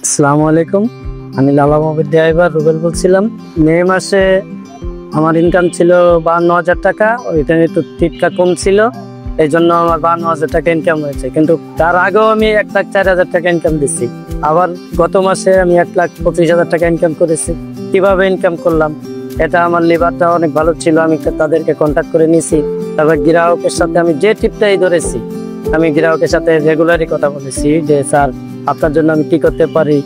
আসসালামু আলাইকুম। আমি লালা মোহাম্মদ ড্রাইভার রুবেল বলছিলাম। মে মাসে আমার ইনকাম ছিল 52,000 টাকা। ওইখানে একটু টিটকা কম ছিল, এই জন্য আমার 52,000 টাকা ইনকাম হয়েছে। কিন্তু তার আগেও আমি 1,04,000 টাকা ইনকাম দিচ্ছি। আবার গত মাসে আমি 1,25,000 টাকা ইনকাম করেছি। কিভাবে ইনকাম করলাম? এটা আমার লিভারটা অনেক ভালো ছিল, আমি তাদেরকে কন্ট্যাক্ট করে নিয়েছি। তারপর গ্রাহকের সাথে আমি যে টিপটাই ধরেছি, আমি গ্রাহকের সাথে রেগুলারই কথা বলেছি যে স্যার আপনার জন্য আমি কি করতে পারি।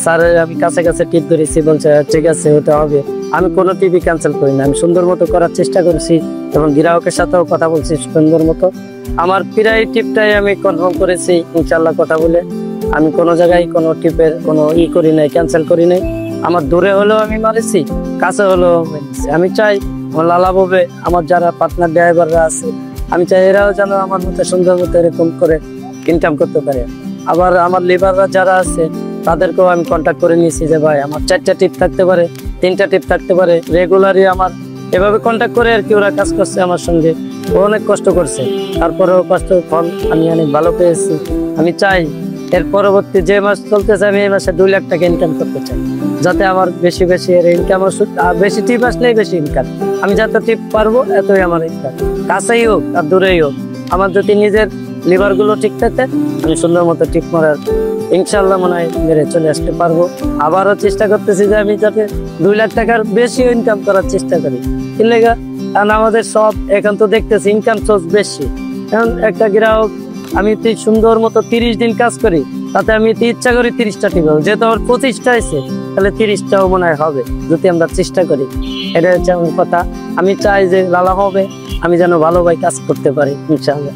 স্যার আমি কাছে কাছে টিপ ধরেছি, বলছে ঠিক আছে ওটা হবে। আমি কোনো টিপই ক্যান্সেল করি না, আমি সুন্দর মতো করার চেষ্টা করছি এবং গ্রাহকের সাথেও কথা বলছি সুন্দর মতো। আমার প্রায় টিপটাই আমি কনফার্ম করেছি ইনশাল্লাহ কথা বলে। আমি কোনো জায়গায় কোনো টিপের কোনো করি নাই, ক্যান্সেল করি নাই। আমার দূরে হলেও আমি মারেছি, কাছে হলেও মেরেছি। আমি চাই আমার লালাভ হবে, আমার যারা পার্টনার ড্রাইভাররা আছে, আমি চাই এরাও যেন আমার মতো সুন্দর মতো এরকম করে ইনকাম করতে পারে। আবার আমার লিভাররা যারা আছে তাদেরকেও আমি কন্ট্যাক্ট করে নিয়েছি যে ভাই আমার 4টা টিপ থাকতে পারে, 3টা টিপ থাকতে পারে। রেগুলারই আমার এভাবে কন্ট্যাক্ট করে আর কি ওরা কাজ করছে আমার সঙ্গে। ও অনেক কষ্ট করছে, তারপরেও কষ্টের ফল আমি অনেক ভালো পেয়েছি। আমি চাই এর পরবর্তী যে মাস চলতেছে, আমি এই মাসে 2 লাখ টাকা ইনকাম করতে চাই, যাতে আমার বেশি বেশি এর ইনকাম বেশি টিপ আসলেই বেশি ইনকাম। আমি যত টিপ পারবো এতই আমার ইনকাম, কাছেই হোক আর দূরেই হোক। আমার যদি নিজের লিভার গুলো ঠিক থাকে, আমি সুন্দর মতো টিপ মারার ইনশাল্লাহ মনে হয় মেরে চলে আসতে পারবো। আবারও চেষ্টা করতেছি যে আমি যাতে 2 লাখ টাকার বেশি ইনকাম করার চেষ্টা করি। কি লেগা? কারণ আমাদের সব এখন তো দেখতেছি ইনকাম সোর্স বেশি। কারণ একটা গ্রাহক আমি সুন্দর মতো 30 দিন কাজ করি, তাতে আমি ইচ্ছা করি 30টা টিপ হবে। যেহেতু আমার 25টা আছে, তাহলে 30টাও মনে হয় হবে যদি আমরা চেষ্টা করি। এটা হচ্ছে আমার কথা। আমি চাই যে লালা হবে, আমি যেন ভালোভাবে কাজ করতে পারি ইনশাআল্লাহ।